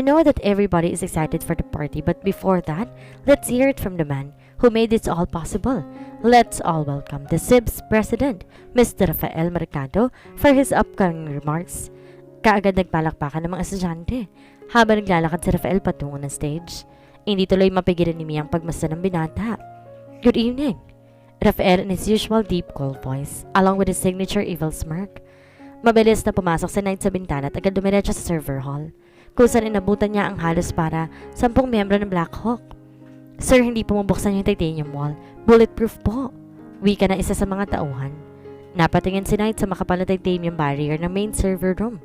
I know that everybody is excited for the party, but before that, let's hear it from the man who made this all possible. Let's all welcome the SIBS President, Mr. Rafael Mercado, for his upcoming remarks. Kaagad nagpalakpakan ng mga estudyante habang naglalakad si Rafael patungo ng stage. Hindi tuloy mapigilan ni Mia ang pagmasa ng binata. Good evening, Rafael in his usual deep cold voice, along with his signature evil smirk. Mabilis na pumasok si Knight sa bintana at agad dumiretso sa server hall, kung saan inabutan niya ang halos para 10 miyembro ng Black Hawk. Sir, hindi po mabuksan yung titanium wall. Bulletproof po. Wika na isa sa mga tauhan. Napatingin si Knight sa makapal na titanium barrier ng main server room.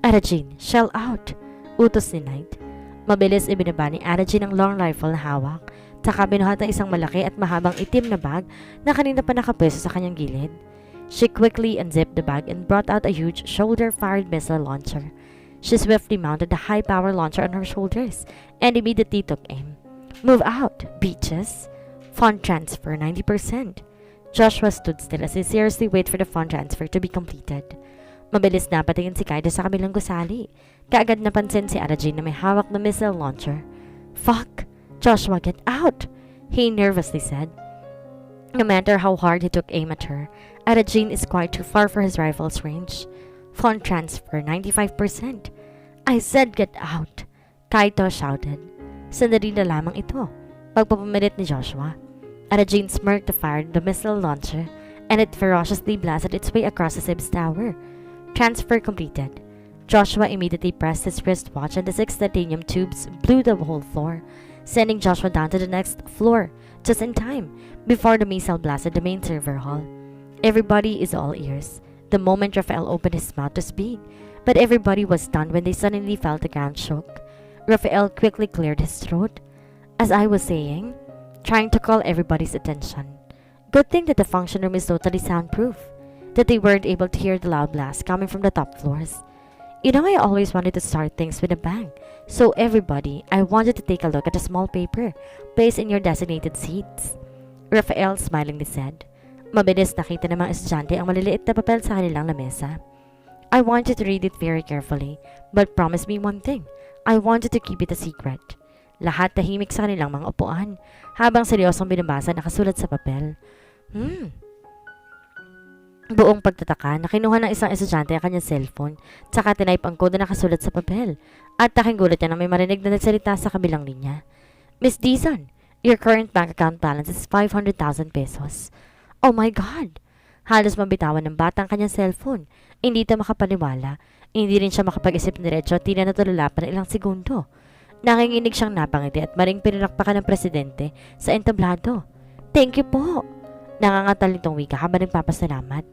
Arajin, shell out. Utos ni Knight. Mabilis ibinaba ni Arajin ang long rifle na hawak. Saka binuhat ng isang malaki at mahabang itim na bag na kanina pa nakapwesto sa kanyang gilid. She quickly unzipped the bag and brought out a huge shoulder-fired missile launcher. She swiftly mounted the high-power launcher on her shoulders and immediately took aim. Move out, bitches. Fund transfer 90%. Joshua stood still as he seriously waited for the fund transfer to be completed. Mabilis na patingin si Kaido sa kabilang gusali. Kaagad napansin si Arajin na may hawak na missile launcher. Fuck! Joshua, get out! He nervously said. No matter how hard he took aim at her, Arajin is quite too far for his rifle's range. Fund transfer 95%. I said get out! Kaito shouted. Sandali na lamang ito. Pagpapumilit ni Joshua. Arajin smirked to fire the missile launcher and it ferociously blasted its way across the SIBS tower. Transfer completed. Joshua immediately pressed his wristwatch and the 6 titanium tubes blew the whole floor, sending Joshua down to the next floor just in time before the missile blasted the main server hall. Everybody is all ears the moment Rafael opened his mouth to speak, but everybody was stunned when they suddenly felt the ground shook. Rafael quickly cleared his throat. As I was saying, trying to call everybody's attention. Good thing that the function room is totally soundproof, that they weren't able to hear the loud blast coming from the top floors. You know, I always wanted to start things with a bang. So everybody, I wanted to take a look at a small paper placed in your designated seats. Rafael smilingly said. Mabilis nakita ng mga estudyante ang maliliit na papel sa kanilang lamesa. I want you to read it very carefully, but promise me one thing. I want you to keep it a secret. Lahat tahimik sa kanilang mga upuan, habang seryosong binabasa nakasulat sa papel. Buong pagtataka na kinuha ng isang estudyante ang kanyang cellphone, tsaka tinype ang kode na nakasulat sa papel, at taking gulat niya na may marinig na nagsalita sa kabilang linya. Miss Dizon, your current bank account balance is 500,000 pesos. Oh my God! Halos mabitawan ng bata ang kanyang cellphone. Hindi ito makapaniwala. Hindi rin siya makapag-isip na diretso at tila natulala pa ng ilang segundo. Nakinginig siyang napangiti at maring pinilakpakan ng presidente sa entablado. Thank you po! Nangangatal nitong wika habang nagpapasalamat.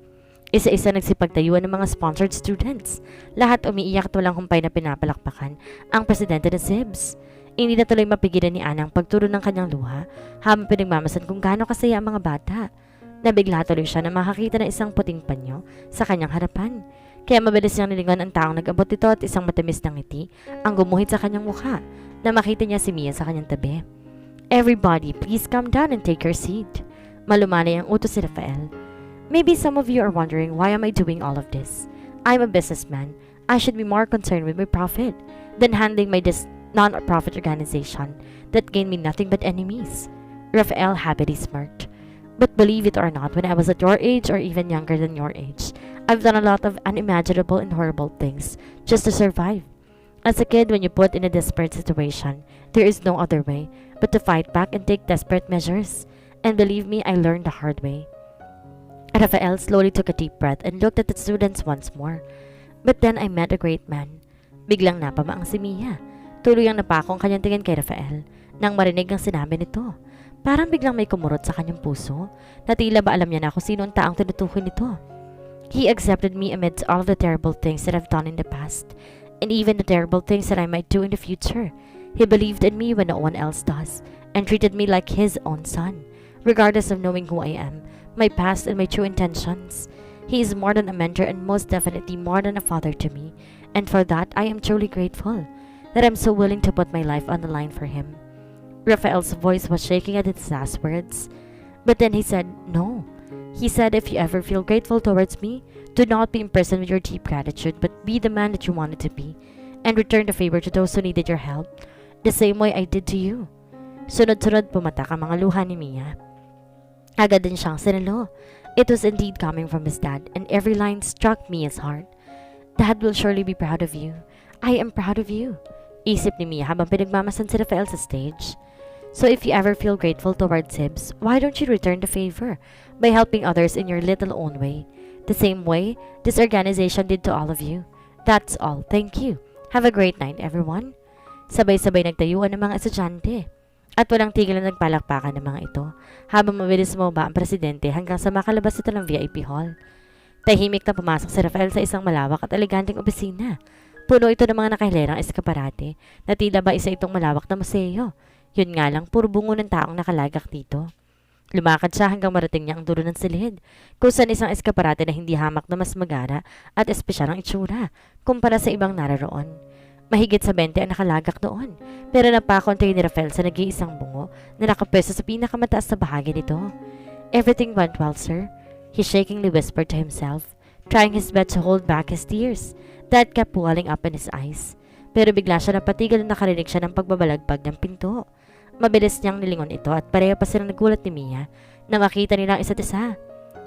Isa-isa nagsipagtayuan ng mga sponsored students. Lahat umiiyak at walang humpay na pinapalakpakan ang presidente ng SIBS. Hindi na tuloy mapigilan ni Ana ang pagturo ng kanyang luha habang pinagmamasan kung gaano kasaya ang mga bata. Nabigla tuloy siya na makakita ng isang puting panyo sa kanyang harapan. Kaya mabilis niyang nilingon ang taong nag-abot ito at isang matamis na ngiti ang gumuhit sa kanyang mukha na makita niya si Mia sa kanyang tabi. Everybody, please come down and take your seat. Malumanay ang utos si Rafael. Maybe some of you are wondering why am I doing all of this. I'm a businessman. I should be more concerned with my profit than handling my non-profit organization that gained me nothing but enemies. Rafael happily smirked. But believe it or not, when I was at your age or even younger than your age, I've done a lot of unimaginable and horrible things just to survive. As a kid, when you put in a desperate situation, there is no other way but to fight back and take desperate measures. And believe me, I learned the hard way. Rafael slowly took a deep breath and looked at the students once more. But then I met a great man. Biglang napamaang si Mia. Tuluyang napako ang kanyang tingin kay Rafael nang marinig ang sinabi nito. Parang biglang may kumurot sa kanyang puso na tila ba alam niya na kung sino ang taong tinutukoy nito. He accepted me amidst all of the terrible things that I've done in the past, and even the terrible things that I might do in the future. He believed in me when no one else does, and treated me like his own son, regardless of knowing who I am, my past and my true intentions. He is more than a mentor and most definitely more than a father to me, and for that I am truly grateful that I'm so willing to put my life on the line for him. Rafael's voice was shaking at his last words, but then he said, no. He said, if you ever feel grateful towards me, do not be imprisoned with your deep gratitude, but be the man that you wanted to be, and return the favor to those who needed your help, the same way I did to you. Sunod-sunod pumatak ang mga luha ni Mia. Agad din siyang sinalo. It was indeed coming from his dad, and every line struck Mia's heart. Dad will surely be proud of you. I am proud of you. Isip ni Mia habang pinagmamasan si Rafael sa stage. So if you ever feel grateful towards Sibs, why don't you return the favor by helping others in your little own way? The same way this organization did to all of you. That's all. Thank you. Have a great night, everyone. Sabay-sabay nagtayuan ng mga estudyante. At walang tigil na nagpalakpakan ng mga ito habang mabilis bumaba ang presidente hanggang sa makalabas ito ng VIP hall. Tahimik na pumasok si Rafael sa isang malawak at eleganteng opisina. Puno ito ng mga nakahilerang eskaparate na tila ba isa itong malawak na museo. Yun nga lang, puro bungo ng taong nakalagak dito. Lumakad siya hanggang marating niya ang dulo ng silid, kung saan isang eskaparate na hindi hamak na mas magara at espesyal ang itsura kumpara sa ibang nararoon. Mahigit sa 20 ang nakalagak doon, pero napakontay ni Rafael sa nag-iisang bungo na nakapwesto sa pinakamataas na bahagi nito. Everything went well, sir, he shakingly whispered to himself, trying his best to hold back his tears that kept welling up in his eyes. Pero bigla siya napatigil na nakarinig siya ng pagbabalagbag ng pinto. Mabilis niyang nilingon ito at pareho pa silang nagulat ni Mia na makita nila ang isa't isa.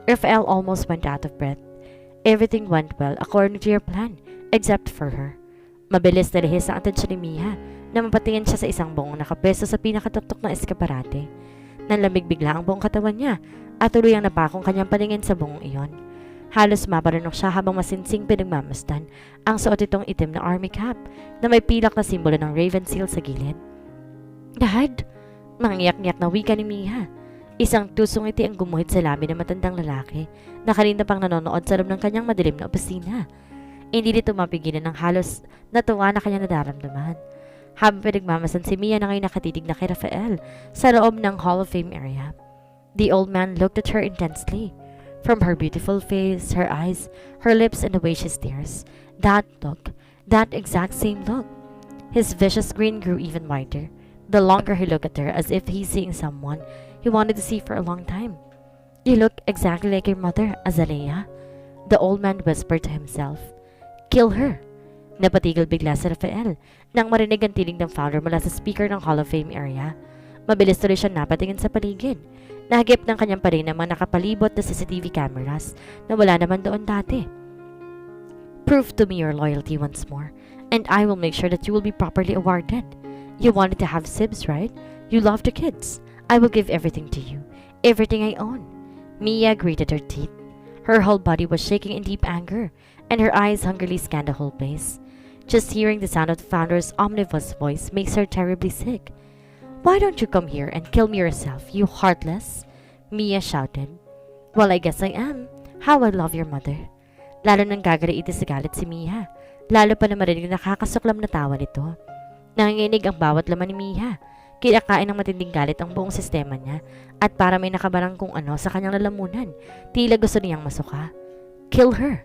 Rafael almost went out of breath. Everything went well according to your plan, except for her. Mabilis na lihis ang atensyon ni Mia na mapatingin siya sa isang bungong nakapwesto sa pinakatuktok ng eskaparate. Nanlamig bigla ang buong katawan niya at tuluyang napakong kanyang paningin sa bungong iyon. Halos maparanok siya habang masinsing pinagmamasdan ang suot itong itim na army cap na may pilak na simbolo ng Raven Seal sa gilid. Dad! Mangiyak-ngiyak na wika ni Mia. Isang tusong ngiti ang gumuhit sa labi ng matandang lalaki na kanina pang nanonood sa loob ng kanyang madilim na opisina. Hindi dito mapigilan ng halos natuwa na kanya nadaramdaman. Habang pinagmamasan si Mia na ngayon nakatitig na kay Rafael sa loob ng Hall of Fame area. The old man looked at her intensely. From her beautiful face, her eyes, her lips, and the way she stares. That look, that exact same look. His vicious grin grew even wider the longer he looked at her, as if he's seeing someone he wanted to see for a long time. You look exactly like your mother, Azalea, the old man whispered to himself. Kill her. Napatigil bigla si Rafael nang marinig ang tinig ng founder mula sa speaker ng Hall of Fame area. Mabilis tuloy siya napatingin sa paligid. Nahagip ng kanyang parin ang mga nakapalibot na CCTV cameras na wala naman doon dati. Prove to me your loyalty once more, and I will make sure that you will be properly awarded. You wanted to have Sibs, right? You love the kids. I will give everything to you. Everything I own. Mia gritted her teeth. Her whole body was shaking in deep anger, and her eyes hungrily scanned the whole place. Just hearing the sound of the founder's omnibus voice makes her terribly sick. Why don't you come here and kill me yourself, you heartless? Mia shouted. Well, I guess I am. How I love your mother. Lalo nang gagaliiti sa galit si Mia. Lalo pa na marinig na nakakasuklam na tawa nito. Nanginginig ang bawat laman ni Mia. Kinakain ng matinding galit ang buong sistema niya at para may nakabarang kung ano sa kanyang lalamunan, tila gusto niyang masuka. Kill her.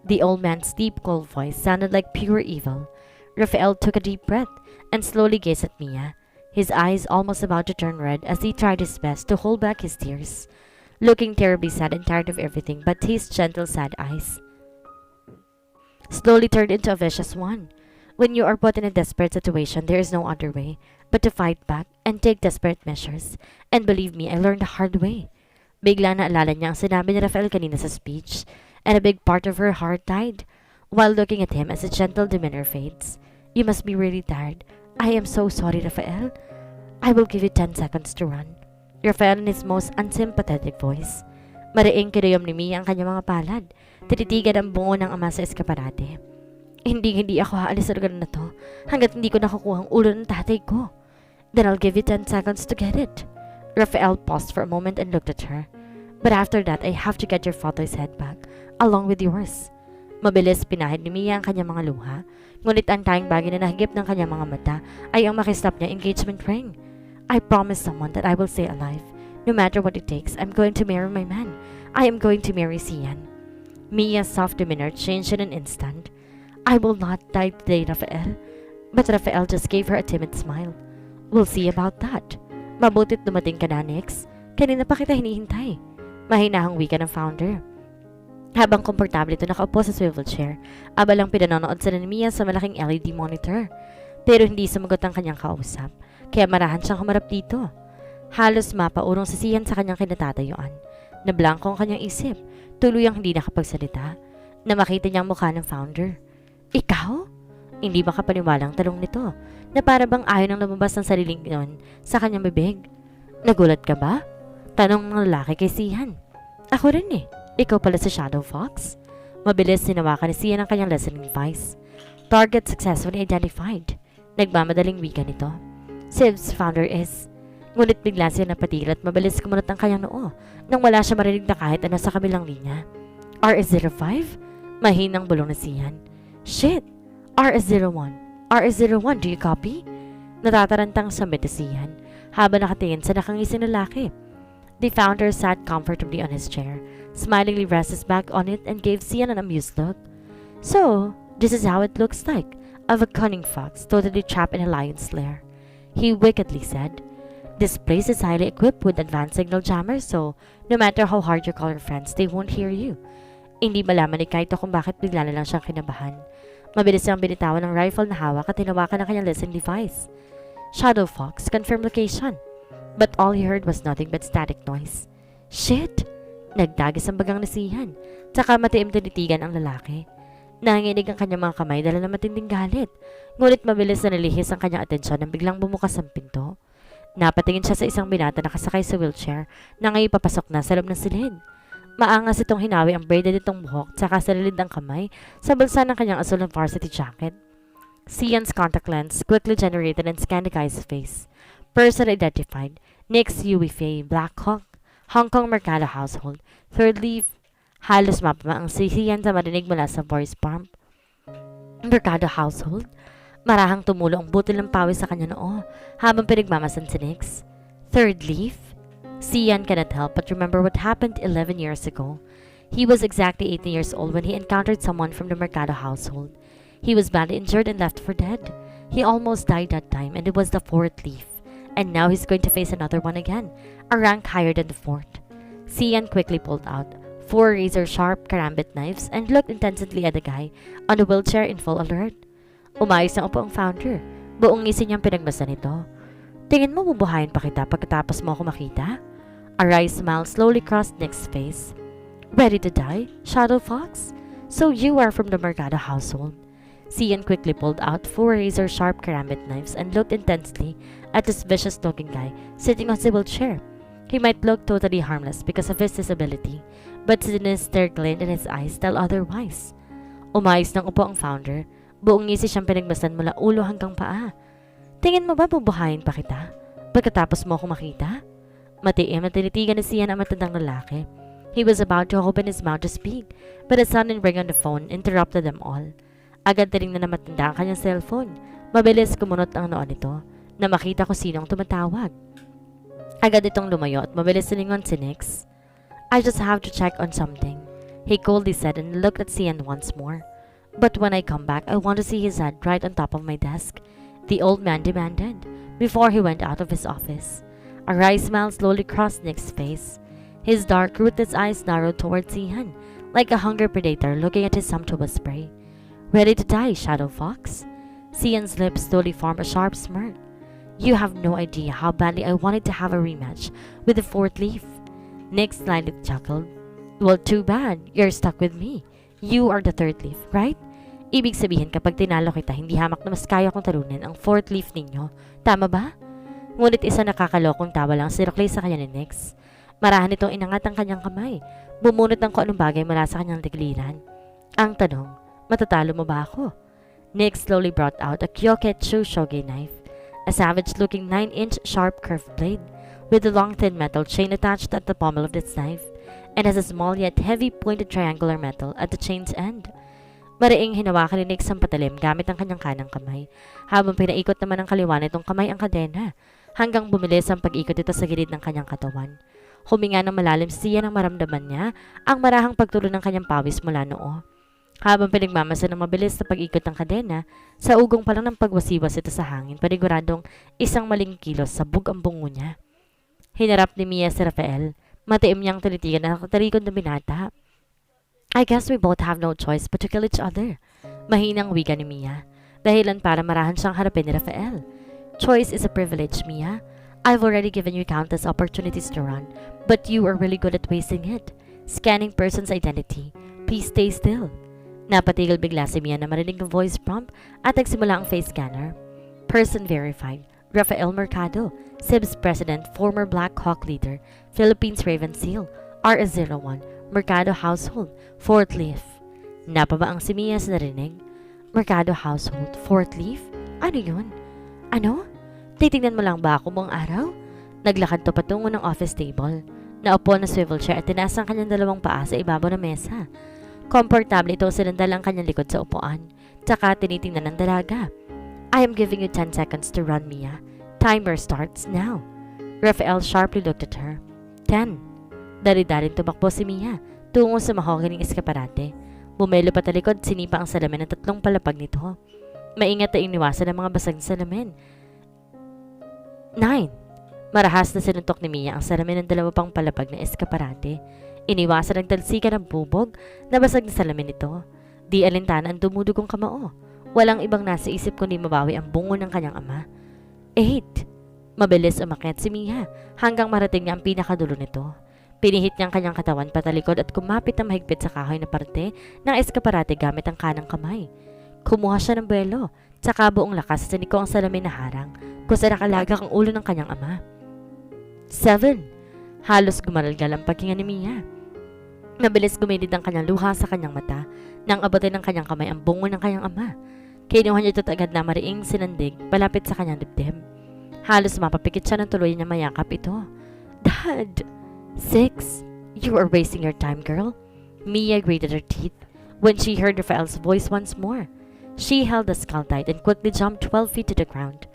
The old man's deep, cold voice sounded like pure evil. Rafael took a deep breath and slowly gazed at Mia, his eyes almost about to turn red as he tried his best to hold back his tears, looking terribly sad and tired of everything but his gentle, sad eyes slowly turned into a vicious one. When you are put in a desperate situation, there is no other way but to fight back and take desperate measures. And believe me, I learned the hard way. Bigla naalala niya ang sinabi ni Rafael kanina sa speech, and a big part of her heart died while looking at him as his gentle demeanor fades. You must be really tired. I am so sorry, Rafael. I will give you 10 seconds to run. Rafael in his most unsympathetic voice. Mariing kinuyom ni Mia ang kanyang mga palad. Tititigan ang bungo ng ama sa eskaparate. Hindi ako haalis sa lugar na to hanggat hindi ko nakukuha ang ulo ng tatay ko. Then I'll give you 10 seconds to get it. Rafael paused for a moment and looked at her. But after that, I have to get your father's head back, along with yours. Mabilis pinahid ni Mia ang kanyang mga luha, ngunit ang tanging bagay na nahigip ng kanyang mga mata ay ang makistap niya engagement ring. I promise someone that I will stay alive. No matter what it takes, I'm going to marry my man. I am going to marry Sian. Mia's soft demeanor changed in an instant. I will not die today, Rafael. But Rafael just gave her a timid smile. We'll see about that. Mabutit dumating ka na, Nix. Kanina pa kita hinihintay. Mahinahang wika ng founder. Habang komportable ito nakaupo sa swivel chair, abalang pinanonood sa ni Mia sa malaking LED monitor. Pero hindi sumagot ang kanyang kausap, kaya marahan siyang humarap dito. Halos mapaurong si Sian sa kanyang kinatatayuan. Nablangko ang kanyang isip, tuluyang hindi nakapagsalita, na makita niyang mukha ng founder. Ikaw? Hindi makapaniwalang talong nito, na para bang ayaw nang lumabas ng sariling yon sa kanyang bibig. Nagulat ka ba? Tanong ng lalaki kay Sian. Ako rin eh. Ikaw pala si Shadow Fox? Mabilis sinawakan ni Sian ang kanyang listening device. Target successfully identified. Nagmamadaling wika nito. Sib's founder is... Ngunit bigla siya napatigil at mabilis kumunot ang kanyang noo nang wala siya marinig na kahit ano sa kabilang linya. RS-05? Mahinang bulong na Sian. Shit! RS-01. RS-01, do you copy? Natatarantang sambit ni Sian habang nakatingin sa nakangising lalaki. The founder sat comfortably on his chair, smilingly rested his back on it and gave Sian an amused look. So, this is how it looks like, of a cunning fox totally trapped in a lion's lair. He wickedly said, This place is highly equipped with advanced signal jammers, so no matter how hard you call your friends, they won't hear you. Hindi malaman ni Kaito kung bakit bigla na lang siyang kinabahan. Mabilis siyang binitawan ng rifle na hawak at tinawakan ng kanyang listening device. Shadow Fox, confirm location. But all he heard was nothing but static noise. Shit! Nagdagis ang bagang nasihan. Tsaka matiim tinitigan ang lalaki. Nanginig ang kanyang mga kamay dala ng matinding galit. Ngunit mabilis na nalihis ang kanyang atensyon nang biglang bumukas ang pinto. Napatingin siya sa isang binata na nakasakay sa wheelchair na ngayon papasok na sa loob ng silid. Maangas itong hinawi ang braided nitong buhok tsaka sa lilid ng kamay sa bulsa ng kanyang asul na varsity jacket. Sian's contact lens quickly generated and scanned the guy's face. Person identified, Nick's Fei, Black Hawk, Hong Kong Mercado household. Thirdly, halos mapama ang Sian sa marinig mula sa voice pump. Mercado household? Marahang tumulo ang butil ng pawis sa kanya noo habang pinagmamasan si Nix. Third leaf? Sian cannot help but remember what happened 11 years ago. He was exactly 18 years old when he encountered someone from the Mercado household. He was badly injured and left for dead. He almost died that time and it was the fourth leaf. And now he's going to face another one again, a rank higher than the fourth. Sian quickly pulled out 4 razor-sharp karambit knives and looked intensely at the guy on the wheelchair in full alert. Umayos na upo ang founder. Buong ngisi niyang pinagmasan ito. Tingin mo bubuhayin pa kita pagkatapos mo ako makita? A wry smile slowly crossed Nick's face. Ready to die, Shadow Fox? So you are from the Mercado household. Sian quickly pulled out 4 razor-sharp karambit knives and looked intensely at this vicious-looking guy sitting on the wheelchair. He might look totally harmless because of his disability, but sinister glint in his eyes tell otherwise. Umayos ng upo ang founder. Buong ngisi siyang pinagmasan mula ulo hanggang paa. Tingin mo ba bubuhayin pa kita pagkatapos mo ako makita? Matiim na tinitigan ni Sian ang matandang lalaki. He was about to open his mouth to speak, but a sudden ring on the phone interrupted them all. Agad tinignan na matanda ang kanyang cellphone. Mabilis kumunot ang noon nito na makita ko sinong tumatawag. Agad itong lumayo at mabilis siningon si Nix. I just have to check on something, he coldly said and looked at Sian once more. But when I come back, I want to see his head right on top of my desk, the old man demanded, before he went out of his office. A wry smile slowly crossed Nick's face. His dark, ruthless eyes narrowed towards Sian, like a hungry predator looking at his sumptuous prey. Ready to die, Shadow Fox? Sian's lips slowly formed a sharp smirk. You have no idea how badly I wanted to have a rematch with the fourth leaf. Nick slightly chuckled. Well, too bad. You're stuck with me. You are the third leaf, right? Ibig sabihin kapag tinalo kita, hindi hamak na mas kaya kong talunin ang fourth leaf ninyo. Tama ba? Ngunit isa nakakalokong tawa lang si Rockley sa kanya ni Nix. Marahan itong inangat ang kanyang kamay. Bumunot ng kung anong bagay mula sa kanyang tigliran. Ang tanong, matatalo mo ba ako? Nick slowly brought out a Kyoketsu shogi knife, a savage-looking 9-inch sharp curved blade with a long thin metal chain attached at the pommel of this knife, and has a small yet heavy pointed triangular metal at the chain's end. Mariing hinawakan ni Nick ang patalim gamit ang kanyang kanang kamay, habang pinaikot naman ng kaliwa nitong kamay ang kadena, hanggang bumilis ang pag-ikot ito sa gilid ng kanyang katawan. Huminga ng malalim siya nang maramdaman niya ang marahang pagtulo ng kanyang pawis mula noo. Habang pinagmamasan ng mabilis na pag-ikot ng kadena, sa ugong pa lang ng pagwasiwas ito sa hangin, paniguradong isang maling kilos sabog ang bungo niya. Hinarap ni Mia si Rafael, matiim niyang tinitigan na nakatarikod na binata. I guess we both have no choice but to kill each other. Mahinang wika ni Mia. Dahilan para marahan siyang harapin ni Rafael. Choice is a privilege, Mia. I've already given you countless opportunities to run, but you are really good at wasting it. Scanning person's identity. Please stay still. Napatigil bigla si Mia na marinig ang voice prompt at nagsimula ang face scanner. Person verified. Rafael Mercado, SIBS President, former Black Hawk leader, Philippines Raven Seal, RS01, Mercado Household, Fourth Leaf. Napabaang si Mia sa narinig. Mercado Household, Fourth Leaf? Ano yun? Ano? Titingnan mo lang ba ako buong araw? Naglakad to patungo ng office table. Naupo na swivel chair at tinaas ang kanyang dalawang paa sa ibabaw ng mesa. Komportable ito sinandal ang kanyang likod sa upuan. Tsaka tinitingnan ng dalaga. I am giving you 10 seconds to run, Mia. Timer starts now. Rafael sharply looked at her. 10. Dari-daring tumakbo si Mia tungo sa mahoganing eskaparate. Bumelo pa talikod, sinipa ang salamin ng 3 palapag nito. Maingat na iniwasan ang mga basag na salamin. 9. Marahas na sinuntok ni Mia ang salamin ng 2 pang palapag na eskaparate. Iniwasan ang talsikan ng bubog na basag na salamin nito. Di alintana ang dumudugong kamao. Walang ibang nasa isip kundi mabawi ang bungo ng kanyang ama. 8. Mabilis umakyat si Mia hanggang marating niya ang pinakadulo nito. Pinihit niya ang kanyang katawan patalikod at kumapit na mahigpit sa kahoy na parte ng eskaparate gamit ang kanang kamay. Kumuha siya ng buwelo, tsaka buong lakas sa siniko ang salamin na harang kung saan nakalagak ang ulo ng kanyang ama. 7. Halos gumaralgal ang paghinga ni Mia. Mabilis gumilid ang kanyang luha sa kanyang mata nang abutin ng kanyang kamay ang bungo ng kanyang ama. Kinuha niya ito agad na mariing sinandig palapit sa kanyang dibdib. Halos mapapikit siya ng tuloy niya mayakap ito. Dad! 6. You are wasting your time, girl. Mia grated her teeth when she heard Rafael's voice once more. She held the skull tight and quickly jumped 12 feet to the ground.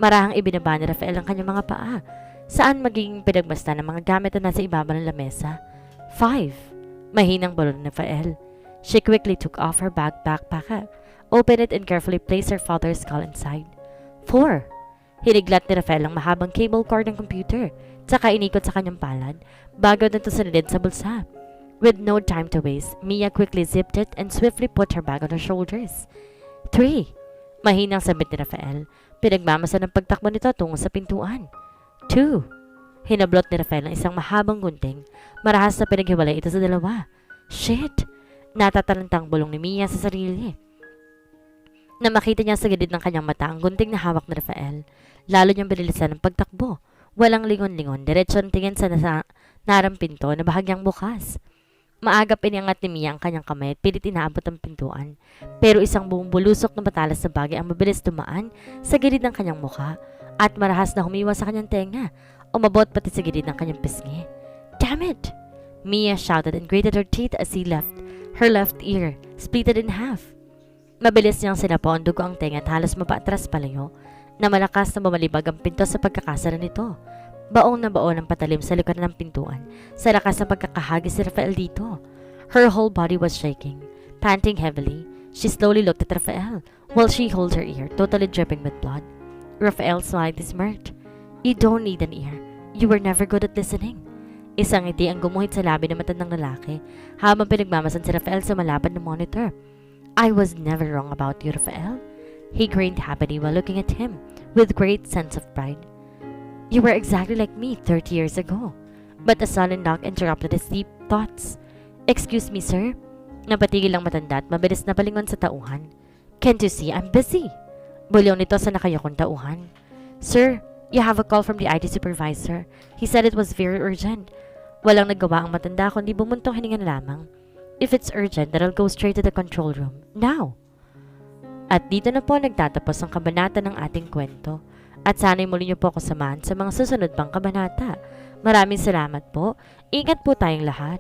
Marahang ibinaba ni Rafael ang kanyang mga paa. Saan magiging pinagmasta ng mga gamit na nasa ibabaw ng lamesa? 5. Mahinang bulong ni Rafael. She quickly took off her backpack, opened it and carefully placed her father's skull inside. 4. Hiniglat ni Rafael ang mahabang cable cord ng computer, tsaka inikot sa kanyang palad, bago nito sinilid sa bulsa. With no time to waste, Mia quickly zipped it and swiftly put her bag on her shoulders. 3. Mahinang sabit ni Rafael. Pinagmamasa ng pagtakbo nito tungo sa pintuan. 2. Hinablot ni Rafael ang isang mahabang gunting. Marahas na pinaghiwalay ito sa 2. Shit! Natatalantang bulong ni Mia sa sarili. Na makita niya sa gilid ng kanyang mata ang gunting na hawak ni Rafael. Lalo niyang binilisan ng pagtakbo. Walang lingon-lingon, diretso ang tingin sa narang pinto na bahagyang bukas. Maagap iniangat ni Mia ang kanyang kamay at pilit inaabot ang pintuan. Pero isang buong bulusok na matalas na bagay ang mabilis dumaan sa gilid ng kanyang mukha at marahas na humiwa sa kanyang tenga. Umabot pati sa gilid ng kanyang pisngi. Damn it! Mia shouted and grated her teeth as he left her left ear, splitted in half. Mabilis niyang sinapo ang dugo ang tenga at halos mapaatras palayo na malakas na bumalibag ang pinto sa pagkakasara nito. Baong na baon ang patalim sa likuran ng pintuan sa lakas ng pagkakahagis si Rafael dito. Her whole body was shaking. Panting heavily, she slowly looked at Rafael while she held her ear, totally dripping with blood. Rafael slightly smirked. You don't need an ear. You were never good at listening. Isang ngiti ang gumuhit sa labi ng matandang lalaki habang pinagmamasan si Rafael sa malapad na monitor. I was never wrong about you, Rafael. He grinned happily while looking at him with great sense of pride. You were exactly like me 30 years ago. But a sudden knock interrupted his deep thoughts. Excuse me, sir. Napatigil ang matanda at mabilis na palingon sa tauhan. Can't you see I'm busy? Bulyaw nito sa nakayakong tauhan. Sir, you have a call from the IT supervisor. He said it was very urgent. Walang nagawa ang matanda kundi bumuntong hininga na lamang. If it's urgent, then I'll go straight to the control room. Now! At dito na po nagtatapos ang kabanata ng ating kwento. At sana'y muli niyo po ako samahan sa mga susunod pang kabanata. Maraming salamat po. Ingat po tayong lahat.